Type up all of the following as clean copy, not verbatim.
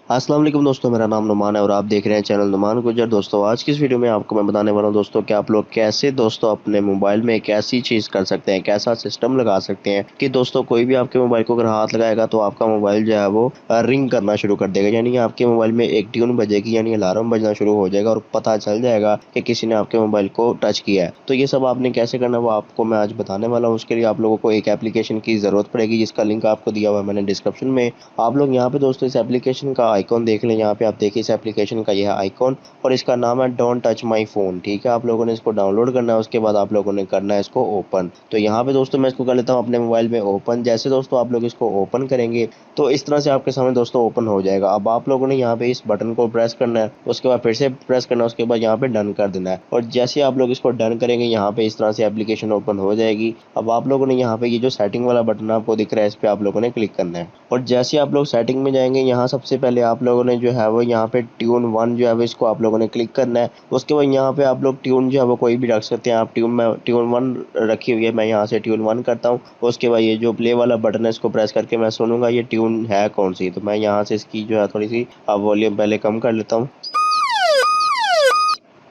अस्सलाम वालेकुम दोस्तों, मेरा नाम नुमान है और आप देख रहे हैं चैनल नुमान गुजर। दोस्तों आज की इस वीडियो में आपको मैं बताने वाला हूं दोस्तों कि आप लोग कैसे दोस्तों अपने मोबाइल में एक ऐसी चीज़ कर सकते हैं, कैसा सिस्टम लगा सकते हैं कि दोस्तों कोई भी आपके मोबाइल को अगर हाथ लगाएगा तो आपका मोबाइल जो है वो रिंग करना शुरू कर देगा। यानी आपके मोबाइल में एक ट्यून बजेगी, यानी अलार्म बजना शुरू हो जाएगा और पता चल जाएगा कि किसी ने आपके मोबाइल को टच किया है। तो ये सब आपने कैसे करना है वो आपको मैं आज बताने वाला हूँ। उसके लिए आप लोगों को एक एप्लीकेशन की ज़रूरत पड़ेगी जिसका लिंक आपको दिया हुआ है मैंने डिस्क्रिप्शन में। आप लोग यहाँ पे दोस्तों इस एप्लीकेशन का आइकॉन देख लें। यहाँ पे आप देखिए इस एप्लीकेशन का यह आइकॉन और इसका नाम है डोंट टच माय फ़ोन। ठीक है, आप लोगों ने इसको डाउनलोड करना है, उसके बाद आप लोगों ने करना है इसको ओपन। तो यहाँ पे दोस्तों मैं इसको कर लेता हूँ अपने मोबाइल में ओपन। जैसे दोस्तों आप लोग इसको ओपन करेंगे तो इस तरह से आपके सामने दोस्तों ओपन हो जाएगा। अब आप लोगों ने यहाँ पे इस बटन को प्रेस करना है, उसके बाद फिर से प्रेस करना है, उसके बाद यहाँ पे डन कर देना है। और जैसे आप लोग इसको डन करेंगे यहाँ पे इस तरह से एप्लीकेशन ओपन हो जाएगी। अब आप लोगों ने यहाँ पे ये जो सेटिंग वाला बटन आपको दिख रहा है इस पे आप लोगों ने क्लिक करना है। और जैसे आप लोग सेटिंग में जाएंगे यहाँ सबसे पहले आप लोगों ने जो है वो यहाँ पे ट्यून वन जो है वो इसको आप लोगों ने क्लिक करना है। उसके बाद यहाँ पे आप लोग ट्यून जो है वो कोई भी रख सकते हैं। आप ट्यून वन रखी हुई है, मैं यहाँ से ट्यून वन करता हूँ। उसके बाद ये जो प्ले वाला बटन है इसको प्रेस करके मैं सुनूंगा ये ट्यून है कौन सी। तो मैं यहाँ से इसकी जो है थोड़ी सी अब वॉल्यूम पहले कम कर लेता हूँ।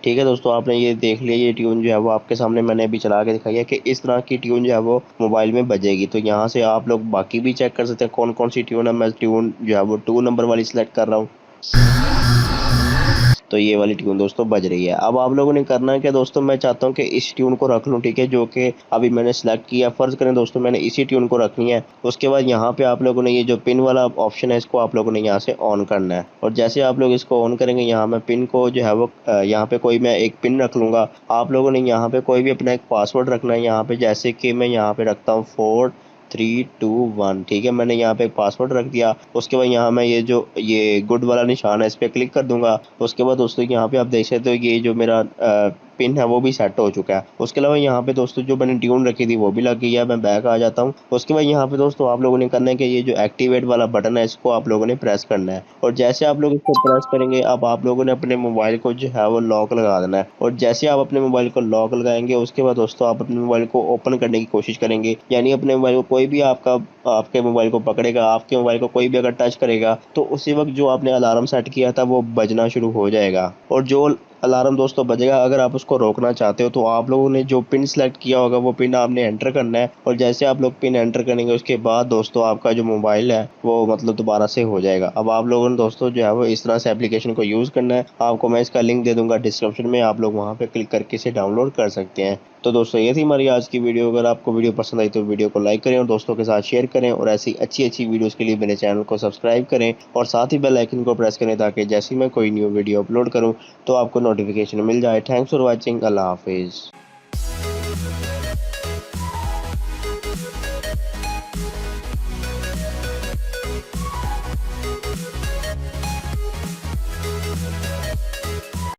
ठीक है दोस्तों, आपने ये देख लिया ये ट्यून जो है वो आपके सामने मैंने अभी चला के दिखाई है कि इस तरह की ट्यून जो है वो मोबाइल में बजेगी। तो यहाँ से आप लोग बाकी भी चेक कर सकते हैं कौन कौन सी ट्यून है। मैं ट्यून जो है वो 2 नंबर वाली सिलेक्ट कर रहा हूँ। तो ये वाली ट्यून दोस्तों बज रही है। अब आप लोगों ने करना है क्या दोस्तों, मैं चाहता हूँ कि इस ट्यून को रख लूँ। ठीक है, जो कि अभी मैंने सेलेक्ट किया। फर्ज करें दोस्तों मैंने इसी ट्यून को रखनी है। उसके बाद यहाँ पे आप लोगों ने ये जो पिन वाला ऑप्शन है इसको आप लोगों ने यहाँ से ऑन करना है। और जैसे आप लोग इसको ऑन करेंगे यहाँ मैं पिन को जो है वो यहाँ पे कोई मैं एक पिन रख लूँगा। आप लोगों ने यहाँ पे कोई भी अपना एक पासवर्ड रखना है। यहाँ पे जैसे कि मैं यहाँ पे रखता हूँ 4 3 2 1। ठीक है, मैंने यहाँ पे एक पासवर्ड रख दिया। उसके बाद यहाँ मैं ये गुड वाला निशान है इस पर क्लिक कर दूंगा। उसके बाद दोस्तों यहाँ पे आप देख सकते हो ये जो मेरा पिन है वो भी सेट हो चुका है। उसके अलावा यहाँ पे दोस्तों जो मैंने ट्यून रखी थी वो भी लग गई है। मैं बैक आ जाता हूँ। उसके बाद यहाँ पे दोस्तों आप लोगों ने करना है कि ये जो एक्टिवेट वाला बटन है इसको आप लोगों ने प्रेस करना है। और जैसे आप लोग इसको प्रेस करेंगे अब आप लोगों ने अपने मोबाइल को जो है वो लॉक लगा देना है। और जैसे आप अपने मोबाइल को लॉक लगाएंगे उसके बाद दोस्तों आप अपने मोबाइल को ओपन करने की कोशिश करेंगे। यानी अपने मोबाइल को कोई भी आपके मोबाइल को पकड़ेगा, आपके मोबाइल को कोई भी अगर टच करेगा तो उसी वक्त जो आपने अलार्म सेट किया था वो बजना शुरू हो जाएगा। और जो अलार्म दोस्तों बजेगा अगर आप उसको रोकना चाहते हो तो आप लोगों ने जो पिन सेलेक्ट किया होगा वो पिन आपने एंटर करना है। और जैसे आप लोग पिन एंटर करेंगे उसके बाद दोस्तों आपका जो मोबाइल है वो मतलब दोबारा से हो जाएगा। अब आप लोगों ने दोस्तों जो है वो इस तरह से एप्लीकेशन को यूज़ करना है। आपको मैं इसका लिंक दे दूंगा डिस्क्रिप्शन में, आप लोग वहाँ पे क्लिक करके इसे डाउनलोड कर सकते हैं। तो दोस्तों ये थी हमारी आज की वीडियो। अगर आपको वीडियो पसंद आई तो वीडियो को लाइक करें और दोस्तों के साथ शेयर करें। और ऐसी अच्छी अच्छी वीडियोस के लिए मेरे चैनल को सब्सक्राइब करें और साथ ही बेल आइकन को प्रेस करें ताकि जैसे ही मैं कोई न्यू वीडियो अपलोड करूं तो आपको नोटिफिकेशन मिल जाए। Thanks for watching. अल्लाह हाफिज़।